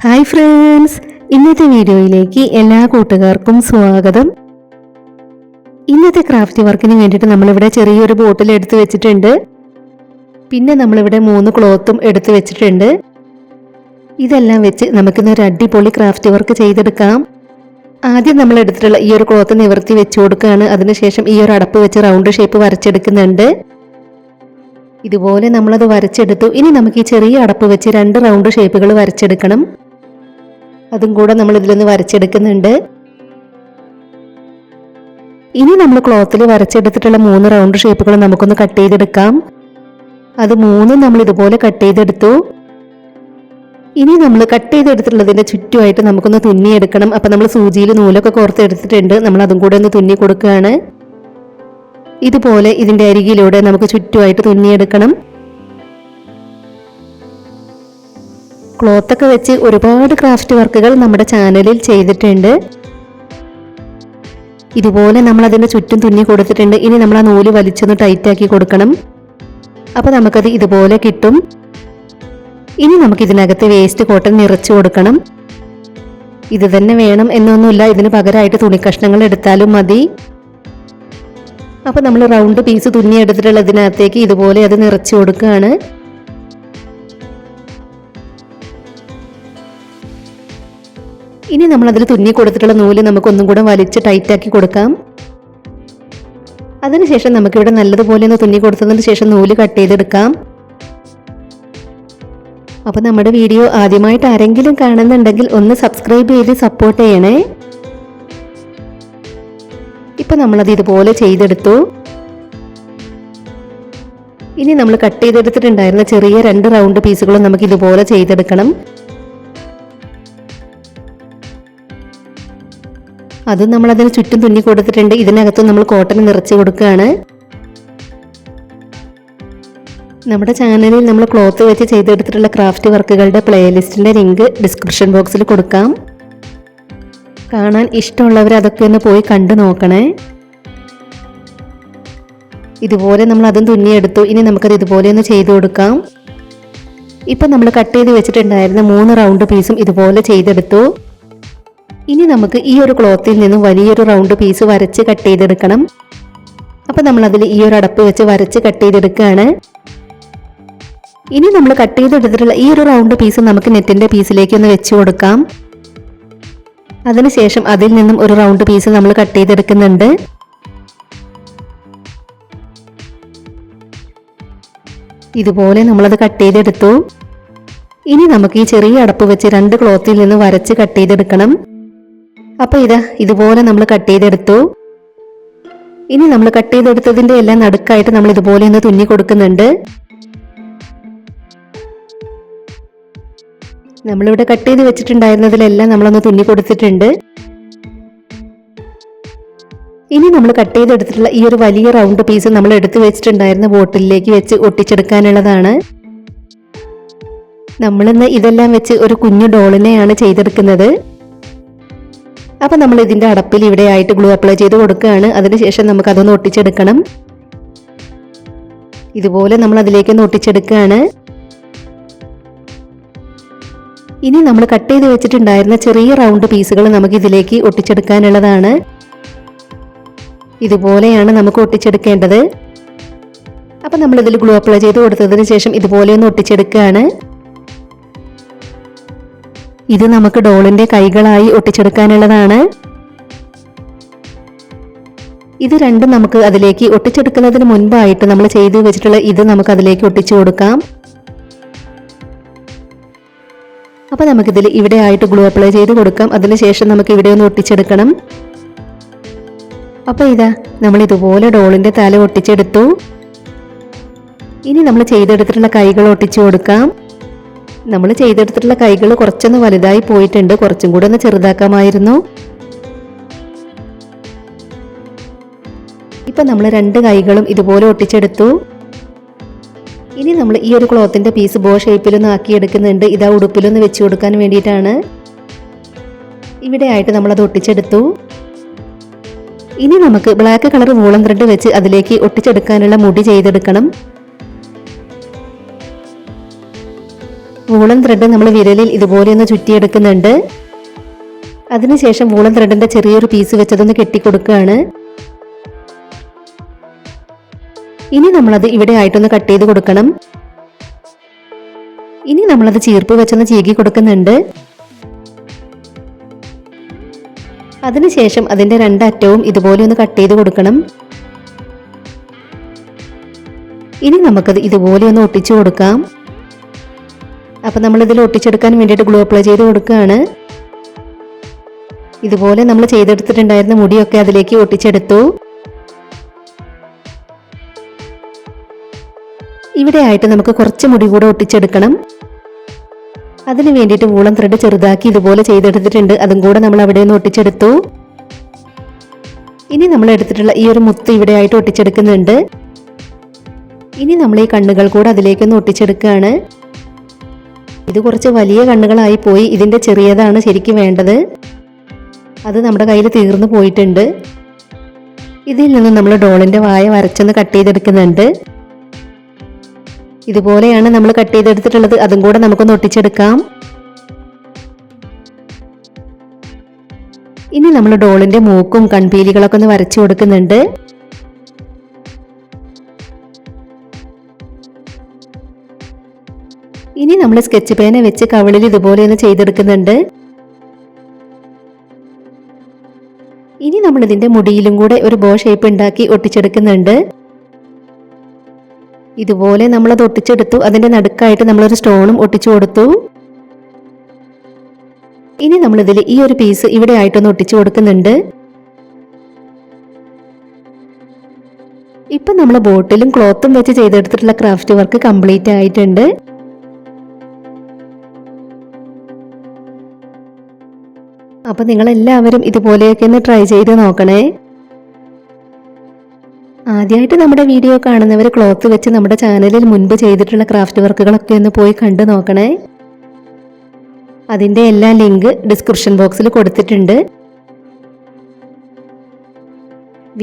Hi friends, ഇന്നത്തെ വീഡിയോയിലേക്ക് എല്ലാ കൂട്ടുകാർക്കും സ്വാഗതം. ഇന്നത്തെ ക്രാഫ്റ്റ് വർക്കിന് വേണ്ടിയിട്ട് നമ്മളിവിടെ ചെറിയൊരു ബോട്ടിൽ എടുത്തു വെച്ചിട്ടുണ്ട്. പിന്നെ നമ്മളിവിടെ 3 ക്ലോത്തും എടുത്തു വെച്ചിട്ടുണ്ട്. ഇതെല്ലാം വെച്ച് നമുക്കിന്നൊരു അടിപൊളി ക്രാഫ്റ്റ് വർക്ക് ചെയ്തെടുക്കാം. ആദ്യം നമ്മൾ എടുത്തിട്ടുള്ള ഈ ഒരു ക്ലോത്ത് നിവർത്തി വെച്ച് കൊടുക്കുകയാണ്. അതിനുശേഷം ഈ ഒരു അടപ്പ് വെച്ച് റൗണ്ട് ഷേപ്പ് വരച്ചെടുക്കുന്നുണ്ട്. ഇതുപോലെ നമ്മളത് വരച്ചെടുത്തു. ഇനി നമുക്ക് ഈ ചെറിയ അടപ്പ് വെച്ച് 2 റൗണ്ട് ഷേപ്പുകൾ വരച്ചെടുക്കണം. അതും കൂടെ നമ്മൾ ഇതിലൊന്ന് വരച്ചെടുക്കുന്നുണ്ട്. ഇനി നമ്മൾ ക്ലോത്തിൽ വരച്ചെടുത്തിട്ടുള്ള 3 റൗണ്ട് ഷേപ്പുകൾ നമുക്കൊന്ന് കട്ട് ചെയ്തെടുക്കാം. അത് 3 നമ്മൾ ഇതുപോലെ കട്ട് ചെയ്തെടുത്തു. ഇനി നമ്മൾ കട്ട് ചെയ്തെടുത്തിട്ടുള്ളതിന്റെ ചുറ്റുമായിട്ട് നമുക്കൊന്ന് തുന്നിയെടുക്കണം. അപ്പം നമ്മൾ സൂചിയിൽ നൂലൊക്കെ കോർത്തെടുത്തിട്ടുണ്ട്. നമ്മൾ അതും കൂടെ ഒന്ന് തുന്നി കൊടുക്കുകയാണ്. ഇതുപോലെ ഇതിന്റെ അരികിലൂടെ നമുക്ക് ചുറ്റുമായിട്ട് തുന്നിയെടുക്കണം. ക്ലോത്തൊക്കെ വെച്ച് ഒരുപാട് ക്രാഫ്റ്റ് വർക്കുകൾ നമ്മുടെ ചാനലിൽ ചെയ്തിട്ടുണ്ട്. ഇതുപോലെ നമ്മൾ അതിന്റെ ചുറ്റും തുന്നി കൊടുത്തിട്ടുണ്ട്. ഇനി നമ്മൾ ആ നൂല് വലിച്ചൊന്ന് ടൈറ്റാക്കി കൊടുക്കണം. അപ്പോൾ നമുക്കത് ഇതുപോലെ കിട്ടും. ഇനി നമുക്ക് ഇതിനകത്ത് വേസ്റ്റ് കോട്ടൺ നിറച്ചു കൊടുക്കണം. ഇത് തന്നെ വേണം എന്നൊന്നുമില്ല, ഇതിന് പകരമായിട്ട് തുണിക്കഷ്ണങ്ങൾ എടുത്താലും മതി. അപ്പോൾ നമ്മൾ റൗണ്ട് പീസ് തുന്നി എടുത്തിട്ടുള്ളതിനകത്തേക്ക് ഇതുപോലെ അത് നിറച്ചു കൊടുക്കുകയാണ്. ഇനി നമ്മൾ അതിൽ തുന്നി കൊടുത്തിട്ടുള്ള നൂല് നമുക്കൊന്നും കൂടെ വലിച്ച് ടൈറ്റാക്കി കൊടുക്കാം. അതിനുശേഷം നമുക്കിവിടെ നല്ലതുപോലെ ഒന്ന് തുന്നി കൊടുത്തതിന് ശേഷം നൂല് കട്ട് ചെയ്തെടുക്കാം. അപ്പോൾ നമ്മുടെ വീഡിയോ ആദ്യമായിട്ട് ആരെങ്കിലും കാണുന്നുണ്ടെങ്കിൽ ഒന്ന് സബ്സ്ക്രൈബ് ചെയ്ത് സപ്പോർട്ട് ചെയ്യണേ. ഇപ്പം നമ്മളത് ഇതുപോലെ ചെയ്തെടുത്തു. ഇനി നമ്മൾ കട്ട് ചെയ്തെടുത്തിട്ടുണ്ടായിരുന്ന ചെറിയ 2 റൗണ്ട് പീസുകളും നമുക്ക് ഇതുപോലെ ചെയ്തെടുക്കണം. അത് നമ്മൾ അതിന് ചുറ്റും തുന്നി കൊടുത്തിട്ടുണ്ട്. ഇതിനകത്തും നമ്മൾ കോട്ടൺ നിറച്ച് കൊടുക്കുകയാണ്. നമ്മുടെ ചാനലിൽ നമ്മൾ ക്ലോത്ത് വെച്ച് ചെയ്തെടുത്തിട്ടുള്ള ക്രാഫ്റ്റ് വർക്കുകളുടെ പ്ലേലിസ്റ്റിന്റെ ലിങ്ക് ഡിസ്ക്രിപ്ഷൻ ബോക്സിൽ കൊടുക്കാം. കാണാൻ ഇഷ്ടമുള്ളവർ അതൊക്കെ ഒന്ന് പോയി കണ്ടു നോക്കണേ. ഇതുപോലെ നമ്മൾ അതും തുന്നിയെടുത്തു. ഇനി നമുക്കത് ഇതുപോലെ ഒന്ന് ചെയ്തു കൊടുക്കാം. ഇപ്പം നമ്മൾ കട്ട് ചെയ്ത് വെച്ചിട്ടുണ്ടായിരുന്ന 3 റൗണ്ട് പീസും ഇതുപോലെ ചെയ്തെടുത്തു. ഇനി നമുക്ക് ഈ ഒരു ക്ലോത്തിൽ നിന്നും വലിയൊരു റൗണ്ട് പീസ് വരച്ച് കട്ട് ചെയ്തെടുക്കണം. അപ്പം നമ്മളതിൽ ഈ ഒരു അടപ്പ് വെച്ച് വരച്ച് കട്ട് ചെയ്തെടുക്കുകയാണ്. ഇനി നമ്മൾ കട്ട് ചെയ്തെടുത്തിട്ടുള്ള ഈ ഒരു റൗണ്ട് പീസ് നമുക്ക് നെറ്റിന്റെ പീസിലേക്ക് ഒന്ന് വെച്ച് കൊടുക്കാം. അതിനുശേഷം അതിൽ നിന്നും ഒരു റൗണ്ട് പീസ് നമ്മൾ കട്ട് ചെയ്തെടുക്കുന്നുണ്ട്. ഇതുപോലെ നമ്മളത് കട്ട് ചെയ്തെടുത്തു. ഇനി നമുക്ക് ഈ ചെറിയ അടപ്പ് വെച്ച് 2 ക്ലോത്തിൽ നിന്ന് വരച്ച് കട്ട് ചെയ്തെടുക്കണം. അപ്പോൾ ഇതുപോലെ നമ്മൾ കട്ട് ചെയ്തെടുത്തു. ഇനി നമ്മൾ കട്ട് ചെയ്തെടുത്തതിന്റെ എല്ലാം നടുക്കായിട്ട് നമ്മൾ ഇതുപോലെ ഒന്ന് തുന്നി കൊടുക്കുന്നുണ്ട്. നമ്മളിവിടെ കട്ട് ചെയ്ത് വെച്ചിട്ടുണ്ടായിരുന്നതിലെല്ലാം നമ്മളൊന്ന് തുന്നി കൊടുത്തിട്ടുണ്ട്. ഇനി നമ്മൾ കട്ട് ചെയ്തെടുത്തിട്ടുള്ള ഈ ഒരു വലിയ റൗണ്ട് പീസ് നമ്മൾ എടുത്തു വെച്ചിട്ടുണ്ടായിരുന്ന ബോട്ടിലേക്ക് വെച്ച് ഒട്ടിച്ചെടുക്കാനുള്ളതാണ്. നമ്മളിന്ന് ഇതെല്ലാം വെച്ച് ഒരു കുഞ്ഞു ഡോളിനെയാണ് ചെയ്തെടുക്കുന്നത്. അപ്പം നമ്മൾ ഇതിന്റെ അടപ്പിൽ ഇവിടെ ആയിട്ട് ഗ്ലൂ അപ്ലൈ ചെയ്ത് കൊടുക്കുകയാണ്. അതിനുശേഷം നമുക്ക് അതൊന്ന് ഒട്ടിച്ചെടുക്കണം. ഇതുപോലെ നമ്മൾ അതിലേക്കൊന്ന് ഒട്ടിച്ചെടുക്കുകയാണ്. ഇനി നമ്മൾ കട്ട് ചെയ്ത് വെച്ചിട്ടുണ്ടായിരുന്ന ചെറിയ റൗണ്ട് പീസുകൾ നമുക്ക് ഇതിലേക്ക് ഒട്ടിച്ചെടുക്കാനുള്ളതാണ്. ഇതുപോലെയാണ് നമുക്ക് ഒട്ടിച്ചെടുക്കേണ്ടത്. അപ്പം നമ്മൾ ഇതിൽ ഗ്ലൂ അപ്ലൈ ചെയ്ത് കൊടുത്തതിന് ശേഷം ഇതുപോലെ ഒന്ന് ഒട്ടിച്ചെടുക്കുകയാണ്. ഇത് നമുക്ക് ഡോളിന്റെ കൈകളായി ഒട്ടിച്ചെടുക്കാനുള്ളതാണ്. ഇത് രണ്ടും നമുക്ക് അതിലേക്ക് ഒട്ടിച്ചെടുക്കുന്നതിന് മുൻപായിട്ട് നമ്മൾ ചെയ്തു വെച്ചിട്ടുള്ള ഇത് നമുക്ക് അതിലേക്ക് ഒട്ടിച്ചു കൊടുക്കാം. അപ്പൊ നമുക്കിതിൽ ഇവിടെ ആയിട്ട് ഗ്ലൂ അപ്ലൈ ചെയ്ത് കൊടുക്കാം. അതിനുശേഷം നമുക്ക് ഇവിടെ ഒന്ന് ഒട്ടിച്ചെടുക്കണം. അപ്പൊ നമ്മൾ ഇതുപോലെ ഡോളിന്റെ തല ഒട്ടിച്ചെടുത്തു. ഇനി നമ്മൾ ചെയ്തെടുത്തിട്ടുള്ള കൈകൾ ഒട്ടിച്ചു കൊടുക്കാം. നമ്മൾ ചെയ്തെടുത്തിട്ടുള്ള കൈകൾ കുറച്ചൊന്ന് വലുതായി പോയിട്ടുണ്ട്. കുറച്ചും കൂടെ ഒന്ന് ചെറുതാക്കാമായിരുന്നു. ഇപ്പൊ നമ്മൾ 2 കൈകളും ഇതുപോലെ ഒട്ടിച്ചെടുത്തു. ഇനി നമ്മൾ ഈ ഒരു ക്ലോത്തിന്റെ പീസ് ബോ ഷേപ്പിലൊന്ന് ആക്കിയെടുക്കുന്നുണ്ട്. ഇതാ ഉടുപ്പിലൊന്ന് വെച്ച് കൊടുക്കാൻ വേണ്ടിയിട്ടാണ്. ഇവിടെ ആയിട്ട് നമ്മളത് ഒട്ടിച്ചെടുത്തു. ഇനി നമുക്ക് ബ്ലാക്ക് കളർ വൂളൻ ത്രെഡ് വെച്ച് അതിലേക്ക് ഒട്ടിച്ചെടുക്കാനുള്ള മുടി ചെയ്തെടുക്കണം. വൂളൻ ത്രെഡ് നമ്മൾ വിരലിൽ ഇതുപോലെ ഒന്ന് ചുറ്റിയെടുക്കുന്നുണ്ട്. അതിനുശേഷം വൂളൻ ത്രെഡിന്റെ ചെറിയൊരു പീസ് വെച്ചതൊന്ന് കെട്ടിക്കൊടുക്കുകയാണ്. ഇനി നമ്മളത് ഇവിടെ ആയിട്ടൊന്ന് കട്ട് ചെയ്ത് കൊടുക്കണം. ഇനി നമ്മളത് ചീർപ്പ് വെച്ചൊന്ന് ചീകി കൊടുക്കുന്നുണ്ട്. അതിനുശേഷം അതിന്റെ രണ്ടറ്റവും ഇതുപോലെ ഒന്ന് കട്ട് ചെയ്ത് കൊടുക്കണം. ഇനി നമുക്കത് ഇതുപോലെ ഒന്ന് ഒട്ടിച്ചു കൊടുക്കാം. അപ്പം നമ്മളിതിൽ ഒട്ടിച്ചെടുക്കാൻ വേണ്ടിയിട്ട് ഗ്ലൂ അപ്ലൈ ചെയ്ത് കൊടുക്കുകയാണ്. ഇതുപോലെ നമ്മൾ ചെയ്തെടുത്തിട്ടുണ്ടായിരുന്ന മുടിയൊക്കെ അതിലേക്ക് ഒട്ടിച്ചെടുത്തു. ഇവിടെ ആയിട്ട് നമുക്ക് കുറച്ച് മുടി കൂടെ ഒട്ടിച്ചെടുക്കണം. അതിന് വേണ്ടിയിട്ട് വൂളൻ ത്രെഡ് ചെറുതാക്കി ഇതുപോലെ ചെയ്തെടുത്തിട്ടുണ്ട്. അതും കൂടെ നമ്മൾ അവിടെ നിന്ന് ഒട്ടിച്ചെടുത്തു. ഇനി നമ്മൾ എടുത്തിട്ടുള്ള ഈ ഒരു മുത്ത് ഇവിടെ ആയിട്ട് ഒട്ടിച്ചെടുക്കുന്നുണ്ട്. ഇനി നമ്മൾ ഈ കണ്ണുകൾ കൂടെ അതിലേക്കൊന്ന് ഒട്ടിച്ചെടുക്കുകയാണ്. ഇത് കുറച്ച് വലിയ കണ്ണുകളായി പോയി. ഇതിന്റെ ചെറിയതാണ് ശരിക്കും വേണ്ടത്. അത് നമ്മുടെ കയ്യിൽ തീർന്നു പോയിട്ടുണ്ട്. ഇതിൽ നിന്ന് നമ്മൾ ഡോളിന്റെ വായ വരച്ചൊന്ന് കട്ട് ചെയ്തെടുക്കുന്നുണ്ട്. ഇതുപോലെയാണ് നമ്മൾ കട്ട് ചെയ്തെടുത്തിട്ടുള്ളത്. അതും കൂടെ നമുക്കൊന്ന് ഒട്ടിച്ചെടുക്കാം. ഇനി നമ്മൾ ഡോളിന്റെ മൂക്കും കൺപീലികളൊക്കെ ഒന്ന് വരച്ചു കൊടുക്കുന്നുണ്ട്. ഇനി നമ്മൾ സ്കെച്ച് പേന വെച്ച് കവിളിൽ ഇതുപോലെ ഒന്ന് ചെയ്തെടുക്കുന്നുണ്ട്. ഇനി നമ്മൾ ഇതിന്റെ മുടിയിലും കൂടെ ഒരു ബോ ഷേപ്പ് ഉണ്ടാക്കി ഒട്ടിച്ചെടുക്കുന്നുണ്ട്. ഇതുപോലെ നമ്മളത് ഒട്ടിച്ചെടുത്തു. അതിന്റെ നടുക്കായിട്ട് നമ്മളൊരു സ്റ്റോണും ഒട്ടിച്ചു കൊടുത്തു. ഇനി നമ്മളിതിൽ ഈ ഒരു പീസ് ഇവിടെ ആയിട്ടൊന്ന് ഒട്ടിച്ചു കൊടുക്കുന്നുണ്ട്. ഇപ്പൊ നമ്മൾ ബോട്ടിലും ക്ലോത്തും വെച്ച് ചെയ്തെടുത്തിട്ടുള്ള ക്രാഫ്റ്റ് വർക്ക് കംപ്ലീറ്റ് ആയിട്ടുണ്ട്. അപ്പൊ നിങ്ങളെല്ലാവരും ഇതുപോലെയൊക്കെ ഒന്ന് ട്രൈ ചെയ്ത് നോക്കണേ. ആദ്യമായിട്ട് നമ്മുടെ വീഡിയോ കാണുന്നവർ ക്ലോത്ത് വെച്ച് നമ്മുടെ ചാനലിൽ മുൻപ് ചെയ്തിട്ടുള്ള ക്രാഫ്റ്റ് വർക്കുകളൊക്കെ ഒന്ന് പോയി കണ്ടു നോക്കണേ. അതിൻ്റെ എല്ലാ ലിങ്ക് ഡിസ്ക്രിപ്ഷൻ ബോക്സിൽ കൊടുത്തിട്ടുണ്ട്.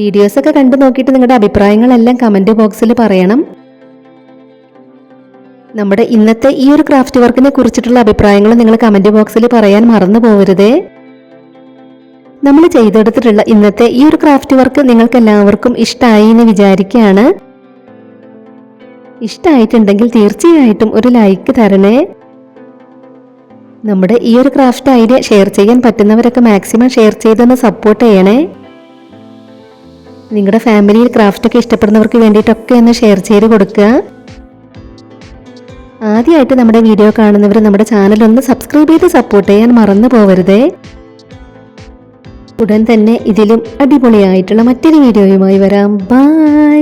വീഡിയോസൊക്കെ കണ്ടു നോക്കിയിട്ട് നിങ്ങളുടെ അഭിപ്രായങ്ങളെല്ലാം കമൻറ്റ് ബോക്സിൽ പറയണം. നമ്മുടെ ഇന്നത്തെ ഈ ഒരു ക്രാഫ്റ്റ് വർക്കിനെ കുറിച്ചിട്ടുള്ള അഭിപ്രായങ്ങൾ നിങ്ങൾ കമൻറ്റ് ബോക്സിൽ പറയാൻ മറന്നു പോകരുതേ. നമ്മൾ ചെയ്തെടുത്തിട്ടുള്ള ഇന്നത്തെ ഈ ഒരു ക്രാഫ്റ്റ് വർക്ക് നിങ്ങൾക്ക് എല്ലാവർക്കും ഇഷ്ടമായി എന്ന് വിചാരിക്കുകയാണ്. ഇഷ്ടമായിട്ടുണ്ടെങ്കിൽ തീർച്ചയായിട്ടും ഒരു ലൈക്ക് തരണേ. നമ്മുടെ ഈ ഒരു ക്രാഫ്റ്റ് ഐഡിയ ഷെയർ ചെയ്യാൻ പറ്റുന്നവരൊക്കെ മാക്സിമം ഷെയർ ചെയ്തൊന്ന് സപ്പോർട്ട് ചെയ്യണേ. നിങ്ങളുടെ ഫാമിലിയിൽ ക്രാഫ്റ്റ് ഒക്കെ ഇഷ്ടപ്പെടുന്നവർക്ക് വേണ്ടിയിട്ടൊക്കെ ഒന്ന് ഷെയർ ചെയ്ത് കൊടുക്കുക. ആദ്യമായിട്ട് നമ്മുടെ വീഡിയോ കാണുന്നവർ നമ്മുടെ ചാനൽ ഒന്ന് സബ്സ്ക്രൈബ് ചെയ്ത് സപ്പോർട്ട് ചെയ്യാൻ മറന്നു പോകരുതേ. ഉടൻ തന്നെ ഇതിലും അടിപൊളിയായിട്ടുള്ള മറ്റൊരു വീഡിയോയുമായി വരാം. ബൈ.